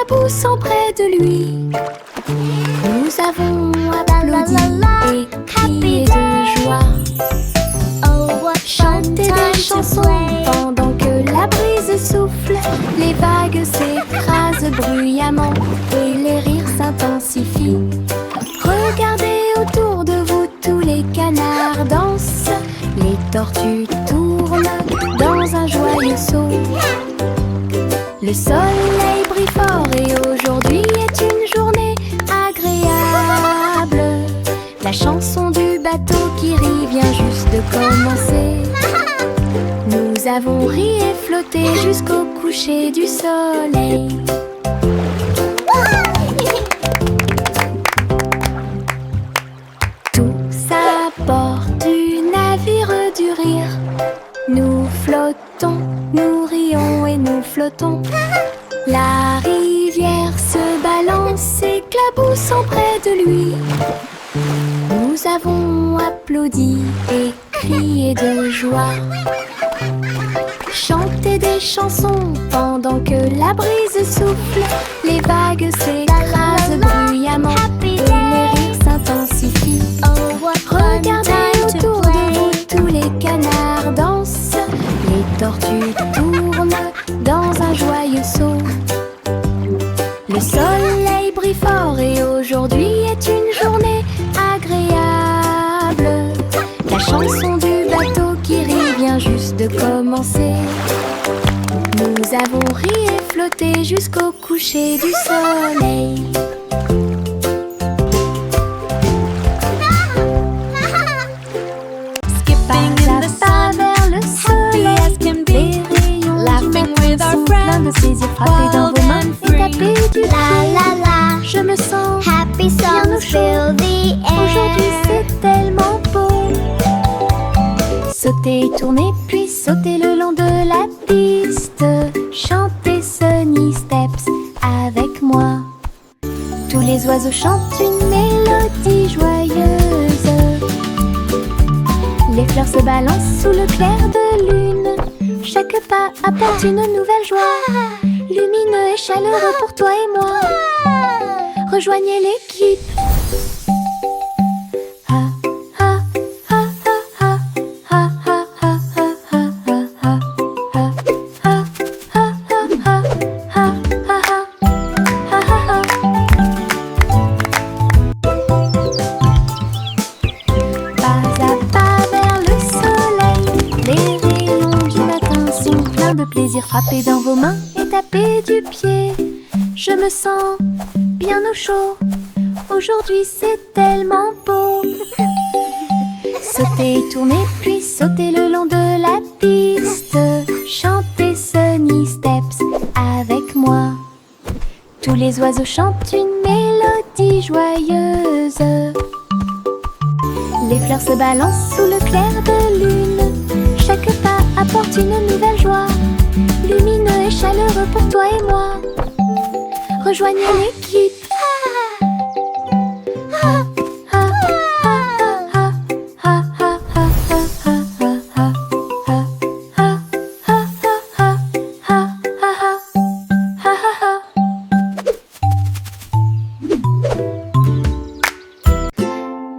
éclaboussant près de lui. Nous avons applaudi et crié de joie, chanté des chansons pendant que la brise souffle. Les vagues s'écrasent bruyamment et les rires s'intensifient. Regardez autour de vous, tous les canards dansent. Les tortues tournent dans un joyeux saut. Le soleil brille fort et aujourd'hui est une journée agréable. La chanson du bateau qui rit vient juste de commencer. Nous avons ri et flotté jusqu'au coucher du soleil. Tous à bord du navire du rire, nous flottons, nous rions et nous flottons. La rivière se balance, éclaboussant près de lui. Nous avons applaudi et crié de joie, chanté des chansons pendant que la brise souffle. Les vagues s'écrasent bruyamment et les rires s'intensifient. Regardez autour de vous, tous les canards dansent. Les tortues tournent dans un joyeux saut. Le soleil brille fort et aujourd'hui est une journée agréable. La chanson du bateau qui rit vient juste de commencer. Nous avons ri et flotté jusqu'au coucher du soleil. De plaisir, frapper dans vos mains et taper du pied. Je me sens Happy bien au songs chaud. fill the Aujourd'hui air. c'est tellement beau. Sauter, tourner, puis sauter le long de la piste. Chanter Sunny Steps avec moi. Tous les oiseaux chantent une mélodie joyeuse. Les fleurs se balancent sous le clair de lune. Chaque pas apporte une nouvelle joie, lumineux et chaleureux pour toi et moi. Rejoignez l'équipe. Ah, ah, ah, ah, ah, ah, ah, ah, ah, ah, ah, ah, ah, ah, ah, ah, pas à pas vers le soleil, les rayons du matin sont pleins de plaisir. Frappez dans vos mains et tapez du pied. Je me sens bien au chaud. Aujourd'hui c'est tellement beau. Sautez, tournez, puis sautez le long de la piste. Chantez Sunny Steps avec moi. Tous les oiseaux chantent une mélodie joyeuse. Les fleurs se balancent sous le clair de lune. Chaque pas apporte une nouvelle joie, lumineux et chaleureux pour toi et moi. Rejoignez l'équipe.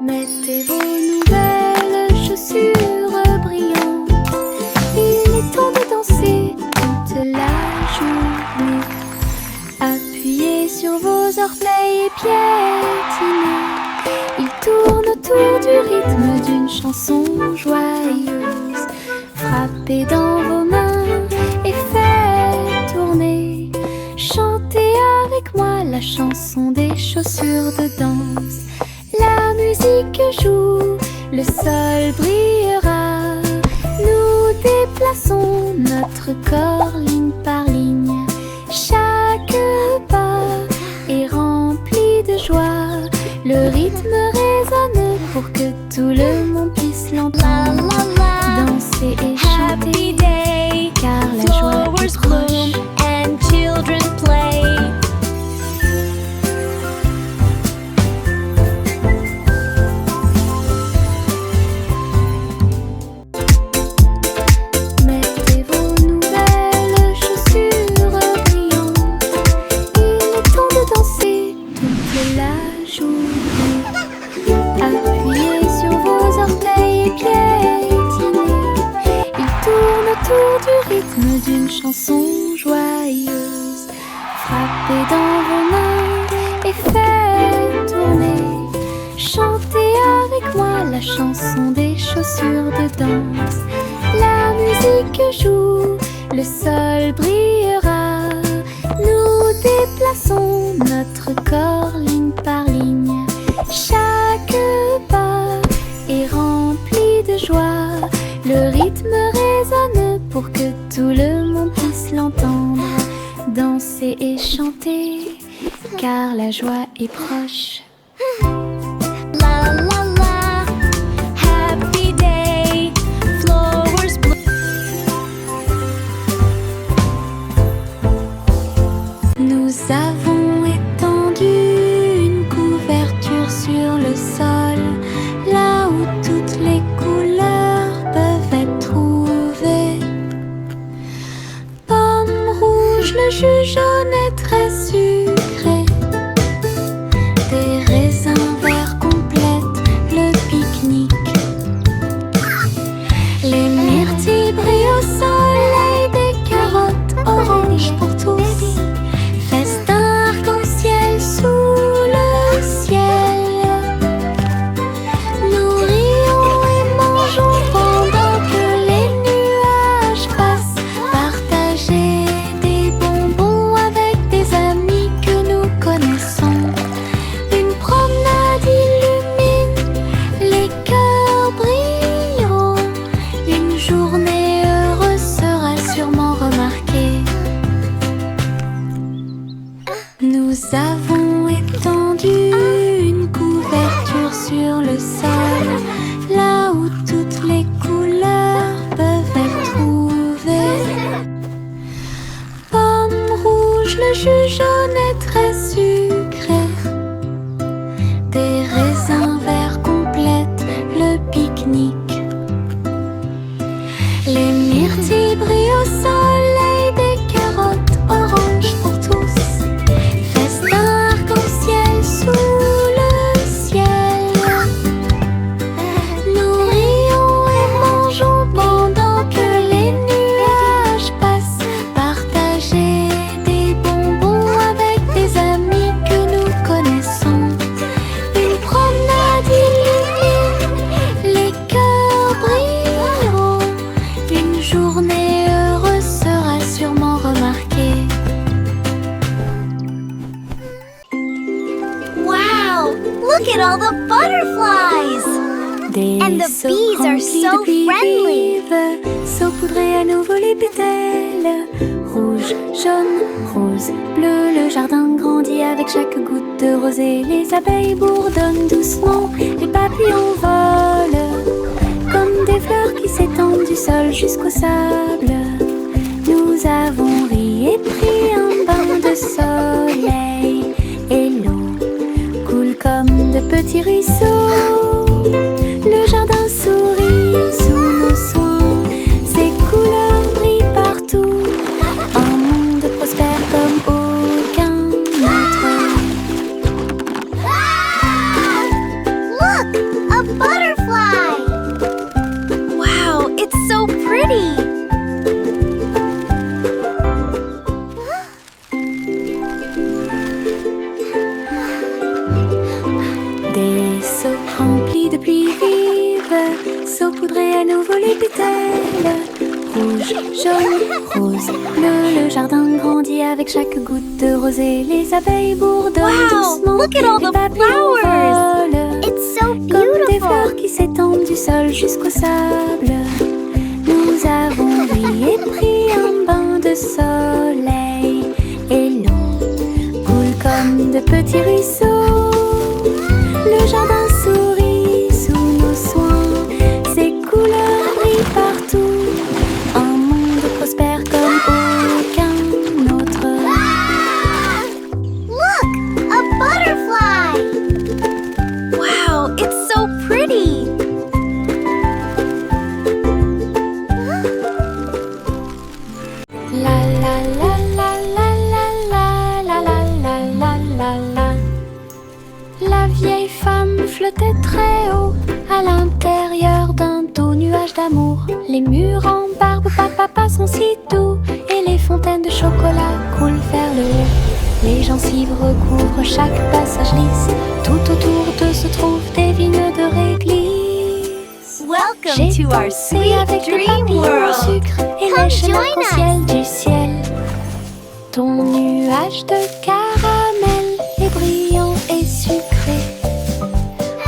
Mettez vos nouvelles chaussures brillantes. Il est temps de danser toute la journée. Appuyez sur vos orteils et piétinez. Ils tournent autour du rythme d'une chanson joyeuse. Frappez dans vos mains et faites tourner. Chantez avec moi la chanson des chaussures de danse. La musique joue, le sol brillera. Nous déplaçons notre corps ligne par ligne. Chaque pas est rempli de joie. Le rythme résonne pour que tout le monde puisse l'entendre. Danser et chanter, car la joie est proche. And children play. Mettez vos nouvelles chaussures joyeuses. Frappez dans vos mains et faites tourner. Chantez avec moi la chanson des chaussures de danse. La musique joue, le sol brillera. Nous déplaçons notre corps ligne par ligne. Chaque pas est rempli de joie. Le rythme résonne pour que tout le monde puisse l'entendre. Danser et chanter, car la joie est proche. La la la, happy day, flowers bloom. Nous avons étendu une couverture sur le sol, là où toutes les couleurs peuvent être trouvées. Pomme rouge, le jus jaune est très sucré. Des raisins verts complètent le pique-nique. Les myrtilles brillent au soleil, des carottes oranges pour tous. Festin arc-en-ciel sous le ciel. Nous rions et mangeons pendant que les nuages passent. Partager des bonbons avec des amis que nous connaissons. Une promenade illumine, les cœurs brilleront. Une journée heureuse sera sûrement remarquée. Nous avons étendu une couverture sur le sol, là où toutes les couleurs peuvent être trouvées. Pomme rouge, le jus jaune est très sucré. Des raisins verts complètent le pique-nique. Les myrtilles brillent au soleil, des carottes oranges pour tous. Festin arc-en-ciel sous le ciel. Nous rions et mangeons pendant que les nuages passent. Partager des bonbons avec des amis que nous connaissons. Une promenade illumine, les cœurs brilleront. Une journée heureuse sera sûrement remarquée. Wow, look at all the butterflies! Des And the seaux bees are remplis so de pluie friendly. vive, saupoudrez à nouveau les pétales. Rouge, jaune, rose, bleu, le jardin grandit avec chaque goutte de rosée. Les abeilles bourdonnent doucement, les papillons volent comme des fleurs qui s'étendent du sol jusqu'au sable. Nous avons ri et pris un bain de soleil, et l'eau coule comme de petits ruisseaux. Le jardin sourit sous nos soins, ses couleurs brillent partout. Un monde prospère comme aucun autre. Look, a butterfly! Wow, it's so pretty! Des seaux remplis de pluie vive, saupoudrez à nouveau les pétales. Rouge, jaune, rose, bleu, le jardin grandit avec chaque goutte de rosée. Les abeilles bourdonnent Wow, doucement, look at all les the papillons flowers. volent It's so comme des fleurs beautiful! qui s'étendent du sol jusqu'au sable. Nous avons ri et pris un bain de soleil, et l'eau coule comme de petits ruisseaux. Le jardin sourit sous nos soins, ses couleurs brillent partout. Un monde prospère comme aucun autre. Look, a butterfly! Wow, it's so pretty! La la la la la la la la la la la la. La vieille femme flottait très haut à l'intérieur d'un doux nuage d'amour. Les murs en barbe, papa sont si doux, et les fontaines de chocolat coulent vers le haut. Les gencives recouvrent chaque passage lisse. Tout autour d'eux se trouvent des vignes de réglisse. Welcome to our sweet Avec des dream papillons au world. sucre et Come lèche join l'arc-en-ciel du ciel. Ton nuage de caramel est brillant et sucré.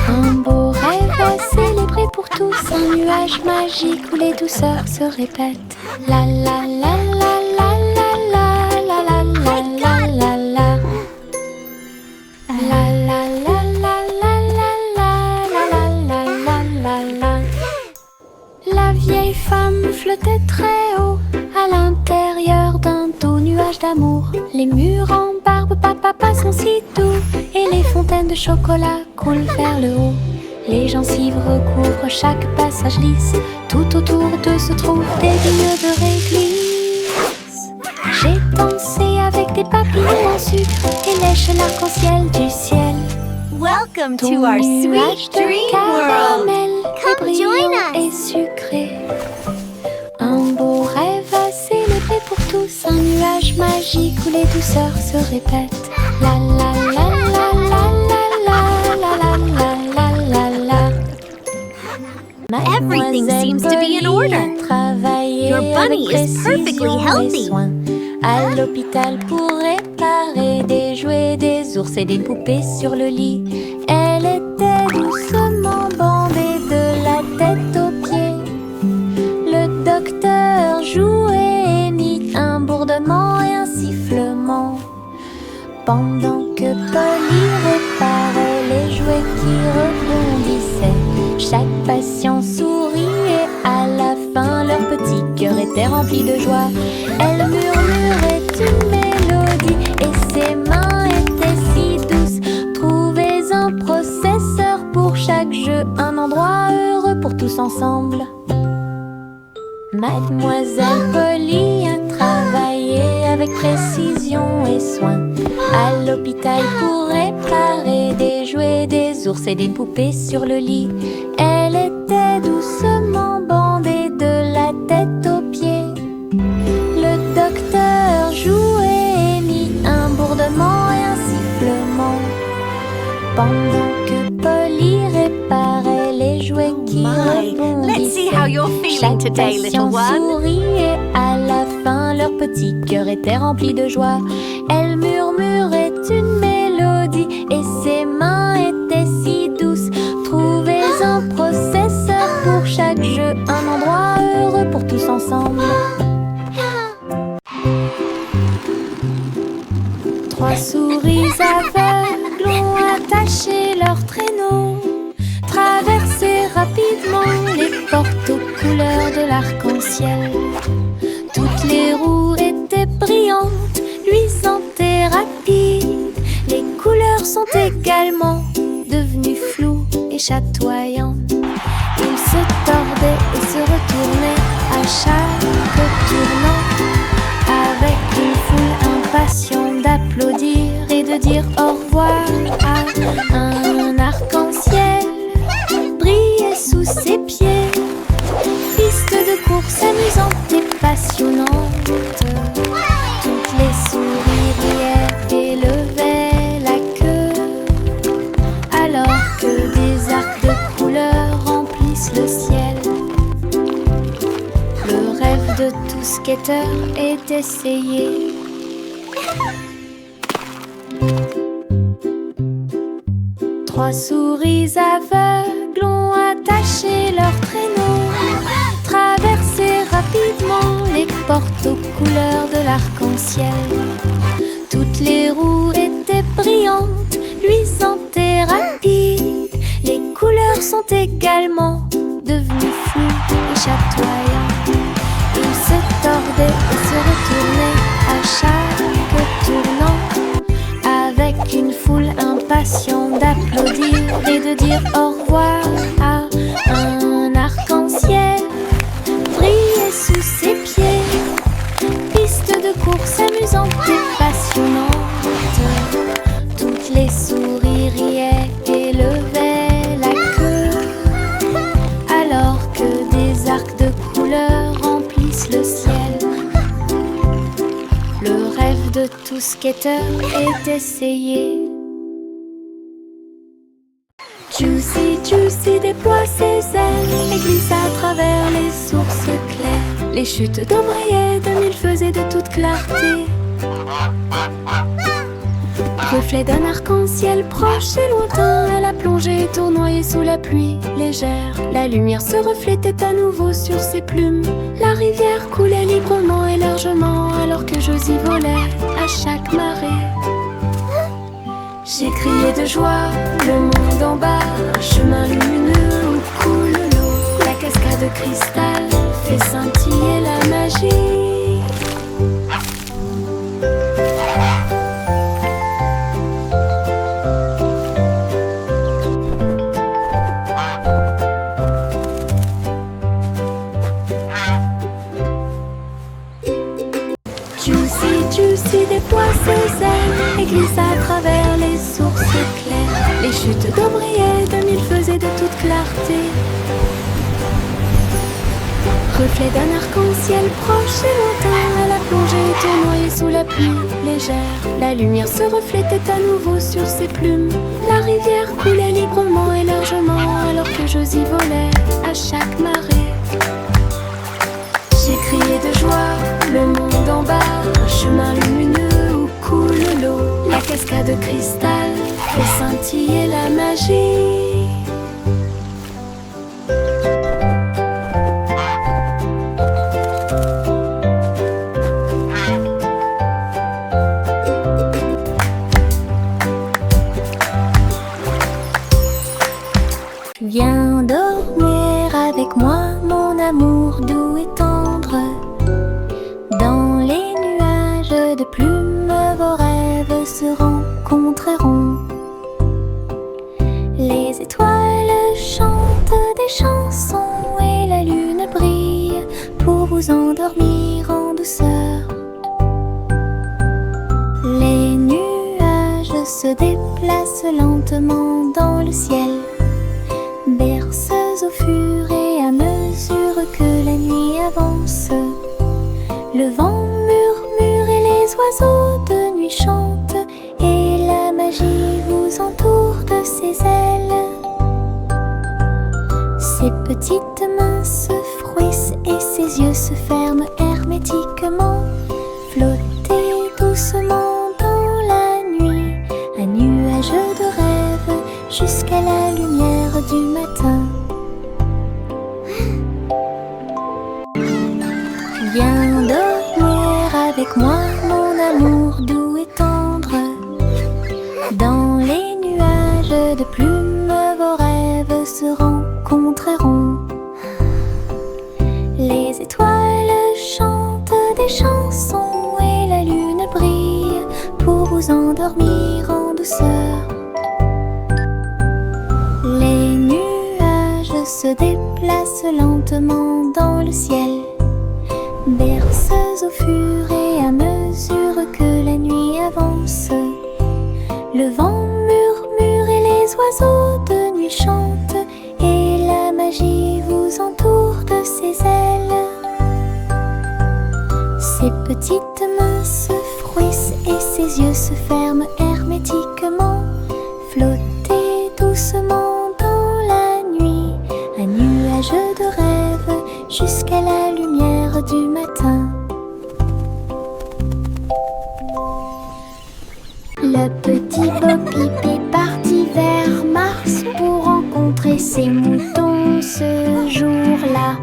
Un beau rêve à célébrer pour tous. Un nuage magique où les douceurs se répètent. La la la la la la la la la la la la la. La la la la la la la la la la la. La vieille femme flottait très haut à l'intérieur d'un doux nuage d'amour. Les murs en barbe papa sont si doux et les fontaines de chocolat coulent vers le haut. Les gencives recouvrent chaque passage lisse. Tout autour d'eux se trouvent des vignes de réglisse. J'ai dansé avec des papillons en sucre et lèche l'arc-en-ciel du ciel. Welcome Ton to our nuage sweet de dream world. caramel est Come join brillant us. et sucré. Un beau rêve à célébrer pour tous. Un nuage magique où les douceurs se répètent. La la la la la la la la la la la la la. Everything seems to be in order. Your bunny is perfectly healthy. À l'hôpital pour réparer des jouets, des ours et des poupées sur le lit. Elle était doucement bandée de la tête aux pieds. Le docteur jouait et mit un bourdonnement et un sifflement. Pendant que Polly réparait les jouets qui rebondissaient, chaque patient souriait. À la fin, leur petit cœur était rempli de joie. Elle murmurait une mélodie et ses mains étaient si douces. Trouvez un processeur pour chaque jeu, un endroit heureux pour tous ensemble. Mademoiselle Polly a travaillé avec précision et soin à l'hôpital pour réparer des jouets, des ours et des poupées sur le lit. Elle était doucement bandée de la tête aux pieds. Le docteur jouait et mit un bourdonnement et un sifflement. Pendant que Polly réparait les jouets qui Let's see how you're feeling chaque today, patient little one. souriait. À la fin, leur petit cœur était rempli de joie. Elle murmurait une mélodie et ses mains étaient si douces. Trouvez un processeur pour chaque jeu, un endroit heureux pour tous ensemble. Trois souris aveugles ont attaché leur traîneau, traversé rapidement les portes aux couleurs de l'arc-en-ciel. Toutes les roues étaient brillantes, luisantes et rapides. Les couleurs sont également devenues floues et chatoyantes. Ils se tordaient et se retournaient à chaque tournant, avec une foule impatiente d'applaudir et de dire au revoir à un arc-en-ciel brillait sous ses pieds. Piste de course amusante et passionnante. Toutes les souris riaient et levaient la queue, alors que des arcs de couleurs remplissent le ciel. Le rêve de tout skateur est d'essayer. Trois souris aveugles ont attaché leur traîneau, traversé rapidement les portes aux couleurs de l'arc-en-ciel. Toutes les roues étaient brillantes, luisantes et rapides. Les couleurs sont également devenues floues et chatoyantes. Ils se tordaient et se retournaient à chaque tournant, avec une foule impatiente d'applaudir et de dire au revoir à un arc-en-ciel brillait sous ses pieds. Piste de course amusante et passionnante. Toutes les souris riaient et levaient la queue, alors que des arcs de couleurs remplissent le ciel. de tout skater est essayé. Juicy, Juicy déploie ses ailes et glisse à travers les sources claires. Les chutes d'eau brillaient de mille feux et de toute clarté. Reflet d'un arc-en-ciel proche et lointain, elle a plongé tournoyée sous la pluie légère. La lumière se reflétait à nouveau sur ses plumes. La rivière coulait librement et largement alors que Josie volait à chaque marée. J'ai crié de joie, le monde en bas, un chemin lumineux où coule l'eau. La cascade de cristal fait scintiller la magie. Juicy déploie ses ailes et glisse à travers les sources claires. Les chutes d'eau brillaient de mille feux et de toute clarté. Reflet d'un arc-en-ciel proche et lointain, elle a plongé tournoyée sous la pluie légère. La lumière se reflétait à nouveau sur ses plumes. La rivière coulait librement et largement alors que Josie volait à chaque marée. J'ai crié de joie, le monde en bas, un chemin lumineux où coule l'eau. La cascade de cristal fait scintiller la magie. Viens dormir avec moi, mon amour doux et tendre. Dans les nuages de plumes, vos rêves se rencontreront. Les étoiles chantent des chansons et la lune brille pour vous endormir en douceur. Les nuages se déplacent lentement dans le ciel, berceuses au fur et à mesure que la nuit avance. Le vent murmure et les oiseaux de nuit chantent, et la magie vous entoure de ses ailes. Ses petites mains se frouissent et ses yeux se ferment hermétiquement. Flottez doucement dans la nuit, un nuage de rêve jusqu'à la lumière du matin. Viens dormir avec moi, mon amour doux et tendre. Dans les nuages de plumes, vos rêves se rencontreront. Les étoiles chantent des chansons et la lune brille pour vous endormir en douceur. Les nuages se déplacent lentement dans le ciel, berceuses au fur et à mesure que la nuit avance. Le vent murmure et les oiseaux de nuit chantent, et la magie vous entoure de ses ailes. Ses petites mains se frouissent et ses yeux se ferment hermétiquement. Flottez doucement dans la nuit, un nuage de rêve jusqu'à la lumière du matin. Le petit Bo-Peep est parti vers Mars pour rencontrer ses moutons ce jour-là.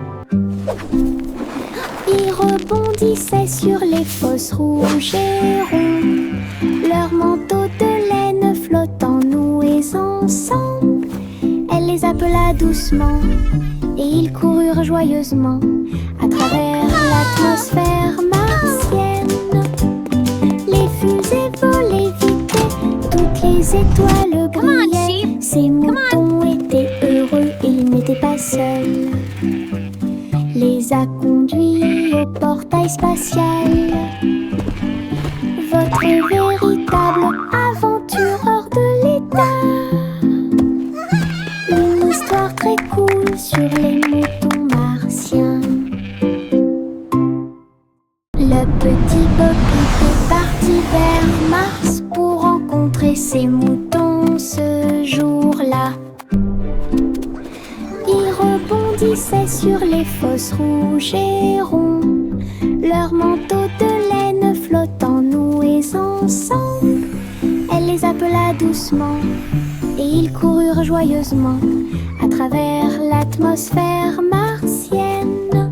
Il rebondissait sur les fosses rouges et rondes, leurs manteaux de laine flottant noués ensemble. Elle les appela doucement et ils coururent joyeusement à travers l'atmosphère martienne. Les fusées volaient vite et toutes les étoiles brillaient. Ces moutons étaient heureux, ils n'étaient pas seuls. Les a conduits au portail spatial. Votre véritable aventureur de l'état. Une histoire très cool sur les moutons martiens. Le petit Bo-Peep est parti et ses moutons ce jour-là. Ils rebondissaient sur les fosses rouges et ronds, leurs manteaux de laine flottant noués ensemble. Elle les appela doucement et ils coururent joyeusement à travers l'atmosphère martienne.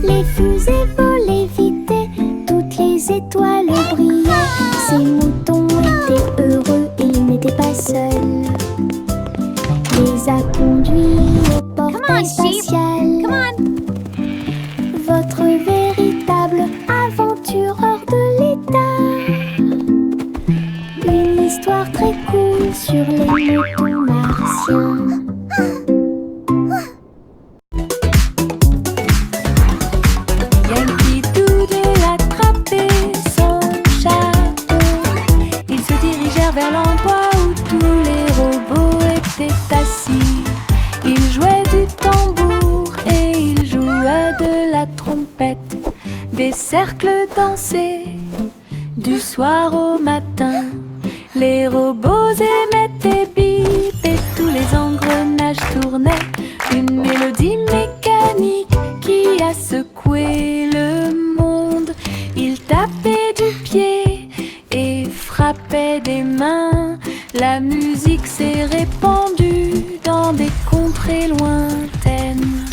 Les fusées volaient vite et toutes les étoiles brillaient. Ces moutons étaient heureux et ils n'étaient pas seuls. Les a conduits au portail spatial. Votre véritable aventure hors de l'état. Une histoire très cool sur les moutons martiens. Yankee Doodle attrapait son chapeau. Ils se dirigèrent vers l'endroit où tous les robots étaient assis. Ils jouaient du tambour et ils jouaient de la trompette. Des cercles dansaient du soir au matin. Les robots émettaient bip et tous les engrenages tournaient. Une mélodie mécanique qui a secoué le monde. Ils tapaient du pied et frappaient des mains. La musique s'est répandue dans des contrées lointaines.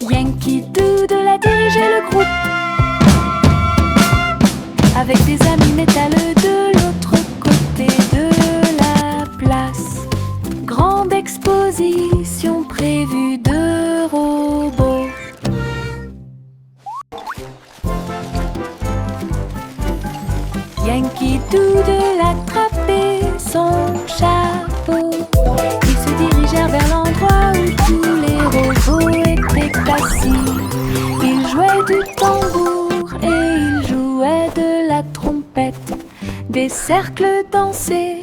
Yankee Doodle a dirigé le groupe avec des amis métalleux de l'autre côté de la place. Grande exposition prévue de robots. Yankee Doodle attrapait son chapeau. Ils se dirigèrent vers l'endroit où tous les robots étaient assis. Ils jouaient du tambour et ils jouaient de la trompette. Des cercles dansaient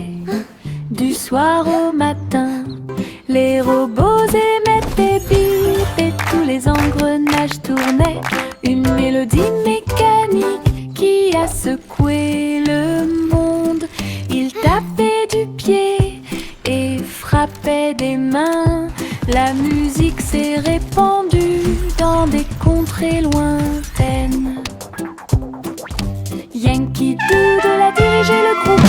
du soir au matin. Les robots émettaient bip et tous les engrenages tournaient. Une mélodie mécanique qui a secoué le monde. Ils tapaient du pied et frappaient des mains. La musique s'est répandue dans des contrées lointaines. Yankee Doodle a dirigé le groupe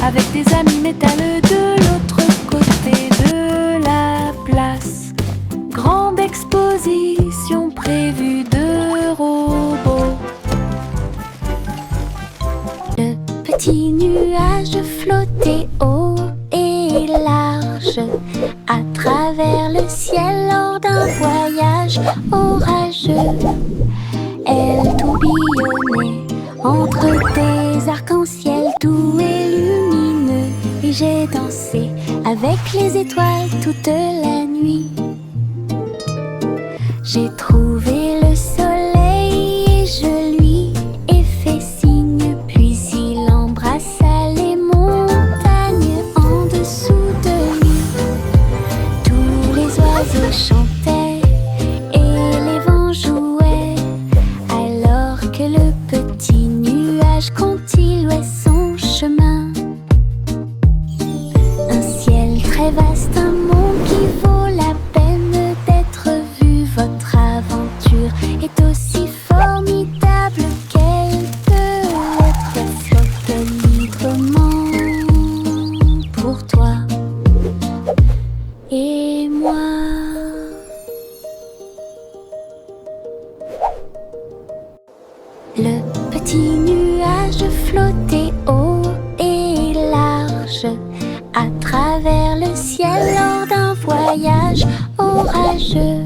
avec des amis métalleux de l'autre côté de la place. Grande exposition prévue de robots. Le petit nuage flottait haut et large à travers le ciel lors d'un voyage orageux. Elle tourbillonnait entre des arcs-en-ciel doux et lumineux. Et j'ai dansé avec les étoiles toute la nuit. J'ai trouvé le soleil et je lui ai fait signe. Puis il embrassa les montagnes en dessous de lui. Tous les oiseaux chantaient et les vents jouaient, alors que le petit nuage continuait son chemin. Un ciel très vaste, un monde qui vaut la peine d'être vu. Votre aventure est aussi formidable qu'elle peut être. Flotte librement pour toi et moi. Le petit nuage flottait haut et large à travers le ciel lors d'un voyage orageux.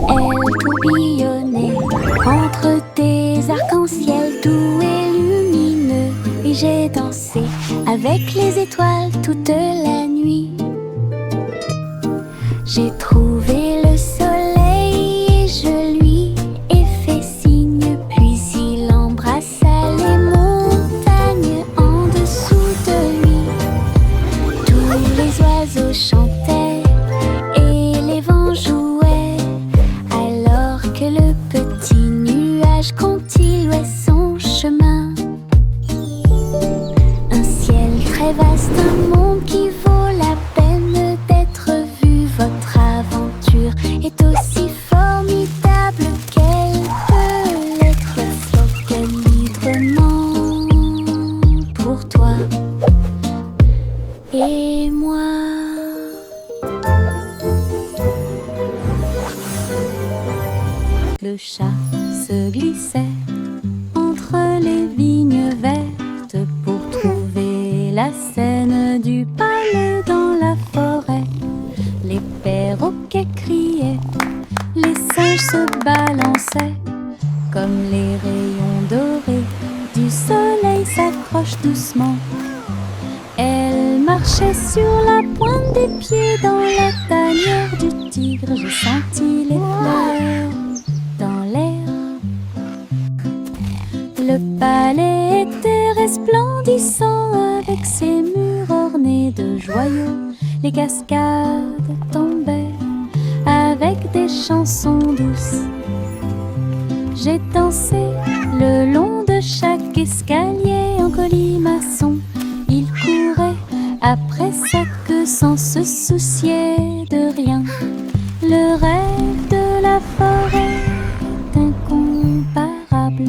Elle tourbillonnait entre des arcs-en-ciel doux et lumineux. Et j'ai dansé avec les étoiles toute la nuit. J'ai trouvé le soleil et je lui ai fait signe. Puis il embrassa les montagnes en dessous de lui. Tous les oiseaux chantaient et les vents jouaient, alors que le petit nuage continuait son chemin. glissait entre les vignes vertes pour trouver la scène du palais dans la forêt. Les perroquets criaient, les singes se balançaient, comme les rayons dorés du soleil s'accrochent doucement. Elle marchait sur la pointe des pieds dans la tanière du tigre. J'ai senti les fleurs dans l'air. Le palais était resplendissant avec ses murs ornés de joyaux. Les cascades tombaient avec des chansons douces. J'ai dansé le long de chaque escalier en colimaçon. Il courait après sa queue sans se soucier de rien. Le rêve de la forêt est incomparable.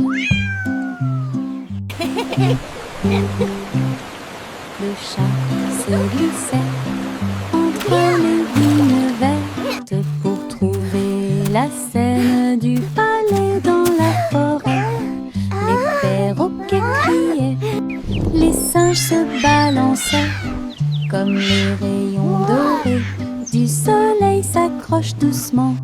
Le chat se glissait entre les vignes vertes pour trouver la scène du palais dans la forêt. Les perroquets criaient, les singes se balançaient, comme les rayons dorés du soleil s'accrochent doucement.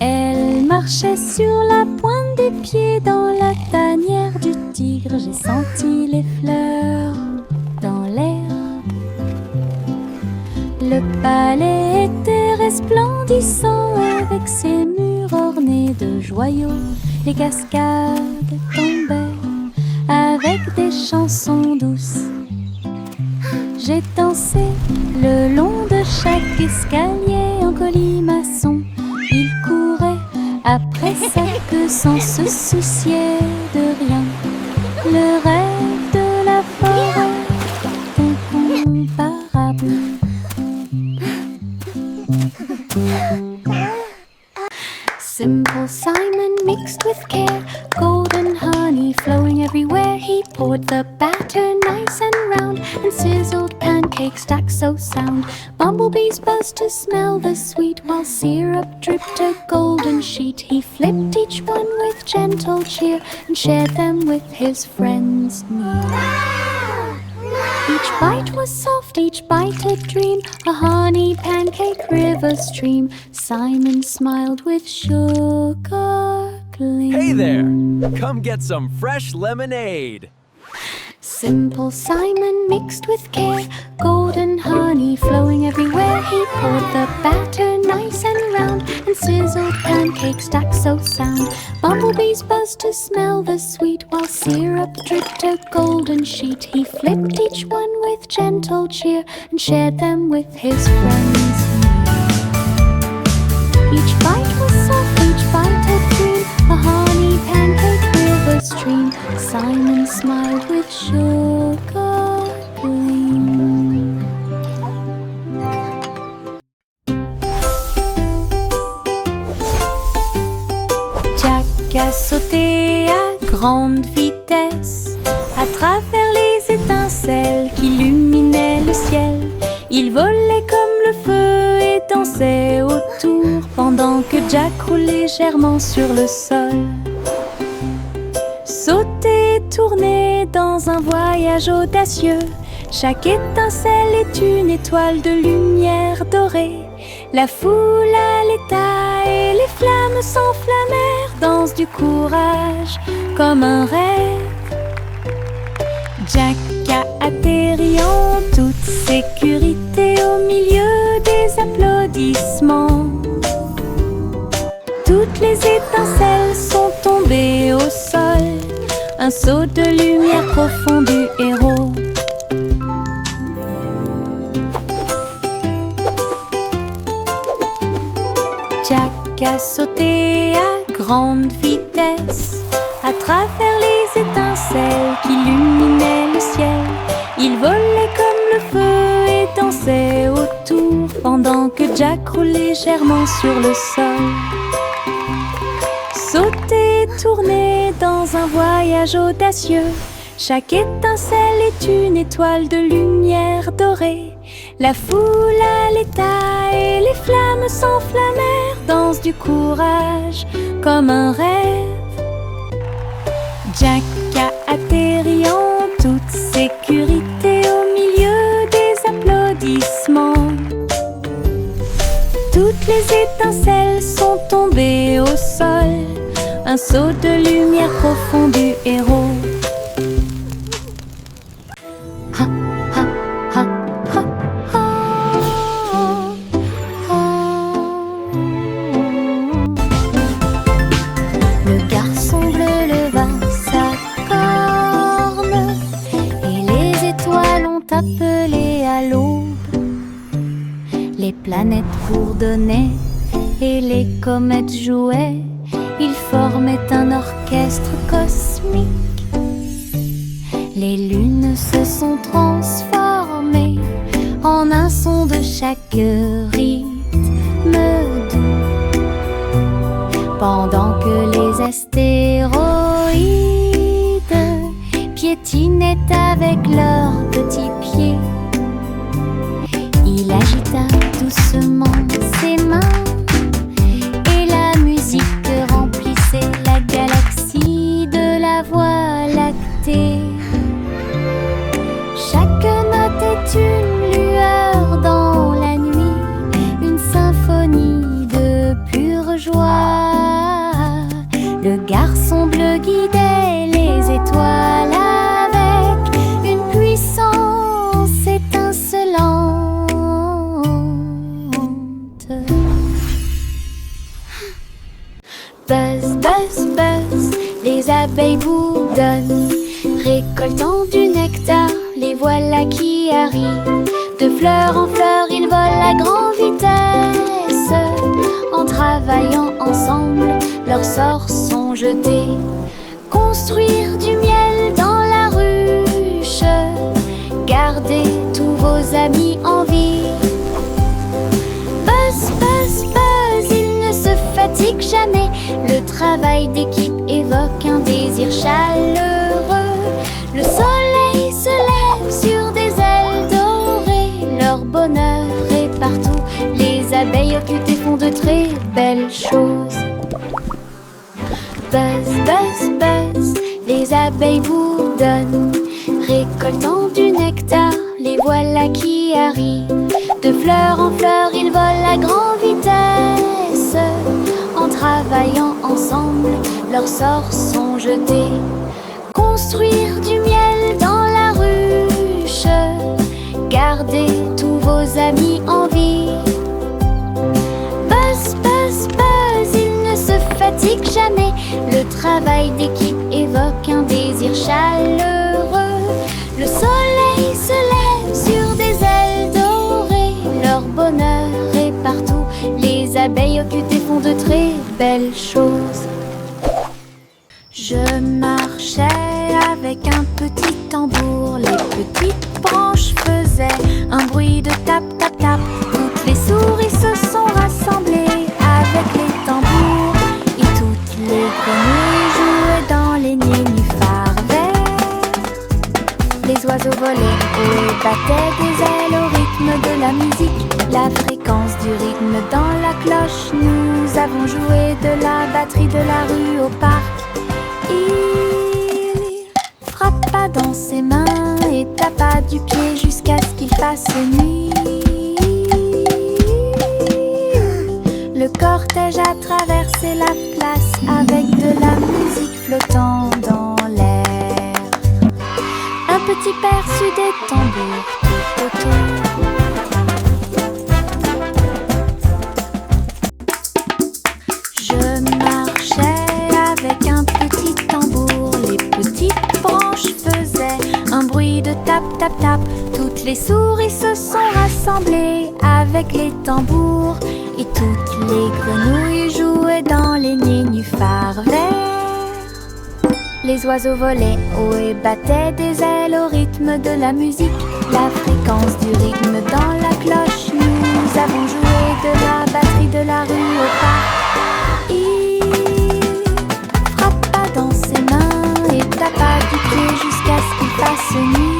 Elle marchait sur la pointe des pieds dans la tanière du tigre. J'ai senti les fleurs dans l'air. Le palais était resplendissant avec ses murs ornés de joyaux. Les cascades tombaient avec des chansons douces. J'ai dansé le long de chaque escalier en colimaçon. Il courait après sa queue sans se soucier de rien. Le rêve de la forêt est incomparable. Simple Simon mixed with care, golden honey flowing everywhere. He poured the batter nice and round, and sizzled pancakes stacked so sound. Bumblebees buzzed to smell the sweet, while syrup dripped a golden sheet. He flipped each one with gentle cheer, and shared them with his friends near. Each bite was soft, each bite a dream, a honey pancake river stream. Simon smiled with sugar gleam. Hey there! Come get some fresh lemonade! Simple Simon mixed with care, golden honey flowing everywhere. He poured the batter nice and round, and sizzled pancakes stacked so sound. Bumblebees buzzed to smell the sweet, while syrup dripped a golden sheet. He flipped each one with gentle cheer, and shared them with his friends. Each bite was soft, each bite a dream, a honey pancake river stream. Simon smiled with sugar gleam. Jack a sauté à grande vitesse à travers les étincelles qui illuminaient le ciel. Il volait comme le feu et dansait autour pendant que Jack roulait légèrement sur le sol. Sauter, tourner dans un voyage audacieux. Chaque étincelle est une étoile de lumière dorée. La foule à l'état et les flammes s'enflammèrent. Danse du courage comme un rêve. Jack a atterri en toute sécurité au milieu des applaudissements. Toutes les étincelles sont tombées au sol. Un saut de lumière profond du héros. Jack a sauté à grande vitesse à travers les étincelles qui illuminaient le ciel. Il volait comme le feu et dansait autour pendant que Jack roulait légèrement sur le sol. Sauter, tourner dans un voyage audacieux. Chaque étincelle est une étoile de lumière dorée. La foule à l'état et les flammes s'enflammèrent. Danse du courage comme un rêve. un saut de lumière profond du héros. Ha, ha, ha, ha, ha, ha. Le garçon bleu leva sa corne et les étoiles ont appelé à l'aube. Les planètes bourdonnaient et les comètes jouaient. Ils formaient un orchestre cosmique. Les lunes se sont transformées en un son de chaque rythme doux, pendant que les astéroïdes piétinaient avec leurs petits pieds. Il agita doucement ses mains et la musique remplissait la galaxie de la Voie lactée. Chaque note est une lueur dans la nuit, une symphonie de pure joie. Le garçon bleu guidait les étoiles avec une puissance étincelante. Buzz, buzz, buzz, les abeilles bourdonnent, récoltant du nectar, les voilà qui arrivent. De fleur en fleur, ils volent à grande vitesse. En travaillant ensemble, leurs sorts sont jetés. Construire du miel dans la ruche, garder tous vos amis en vie. Buzz, buzz, buzz, ils ne se fatiguent jamais. Le travail d'équipe évoque un désir chaleureux. Le soleil se lève sur des ailes dorées. Leur bonheur est partout. Les abeilles occupées font de très belles choses. Buzz, buzz, buzz, les abeilles bourdonnent, récoltant du nectar, les voilà qui arrivent. De fleur en fleur, ils volent à grande vitesse. En travaillant ensemble, leurs sorts sont jetés. Construire du miel dans la ruche, garder tous vos amis en vie. Buzz, buzz, buzz, ils ne se fatiguent jamais. Le travail d'équipe évoque un désir chaleureux. Le soleil se lève sur des ailes dorées. Leur bonheur est partout. Les abeilles occupées font de très belles choses. Je marchais avec un petit tambour. Les petites branches faisaient un bruit de tap, tap, tap. Toutes les souris se sont rassemblées avec les tambours. Et toutes les grenouilles jouaient dans les nénuphars verts. Les oiseaux volaient et battaient des ailes au rythme de la musique. La fréquence du rythme dans la cloche. Nous avons joué de la batterie de la rue au parc. Il frappa dans ses mains et tapa du pied jusqu'à ce qu'il fasse nuit. Le cortège a traversé la place avec de la musique flottant dans l'air. Un petit perçu des tambours tout autour. Je marchais avec un petit tambour. Les petites branches faisaient un bruit de tap, tap, tap. Toutes les souris se sont rassemblées avec les tambours. Et toutes les grenouilles jouaient dans les nénuphars verts. Les oiseaux volaient haut et battaient des ailes au rythme de la musique. La fréquence du rythme dans la cloche. Nous avons joué de la batterie de la rue au parc. Il frappa dans ses mains et tapa du pied jusqu'à ce qu'il fasse nuit.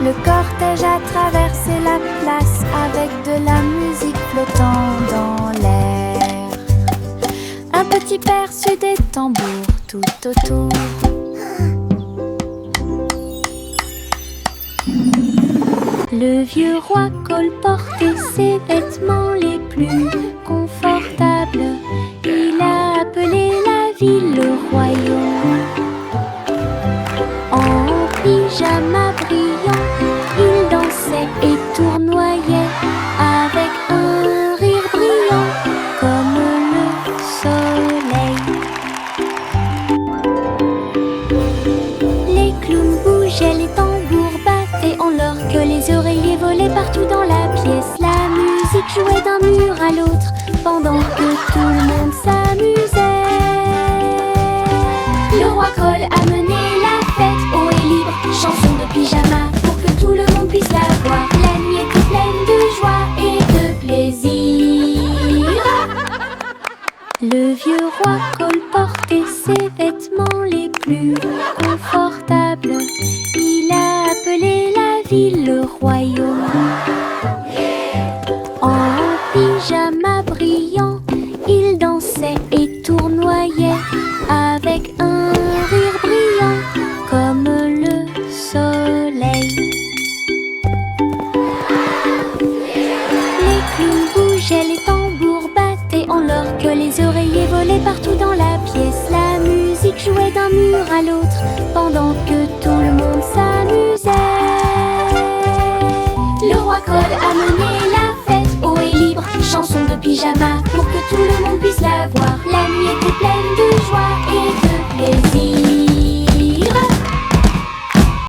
Le cortège a traversé la place avec de la musique flottant dans l'air. Un petit perçu des tambours tout autour. Le vieux roi colportait ses vêtements les plus confortables ville, le royaume. En pyjama brillant, il dansait et tournoyait avec un rire brillant comme le soleil. Les clowns bougeaient, les tambours battaient en l'or que les oreillers volaient partout dans la pièce. La musique jouait d'un mur à l'autre pendant que tout le monde s'amusait. Le roi Cole a mené la fête haut et libre, chanson de pyjama pour que tout le monde puisse la voir. La nuit était pleine de joie et de plaisir. Le vieux roi Cole portait ses vêtements les plus confortables. Il a appelé la ville le royaume. En pyjama brillant, il dansait et tournoyait avec un rire brillant comme le soleil. Les clowns bougeaient, les tambours battaient en l'or que les oreillers volaient partout dans la pièce. La musique jouait d'un mur à l'autre pendant que tout le monde s'amusait. Le roi Cole a mené la fête haut et libre, chanson de pyjama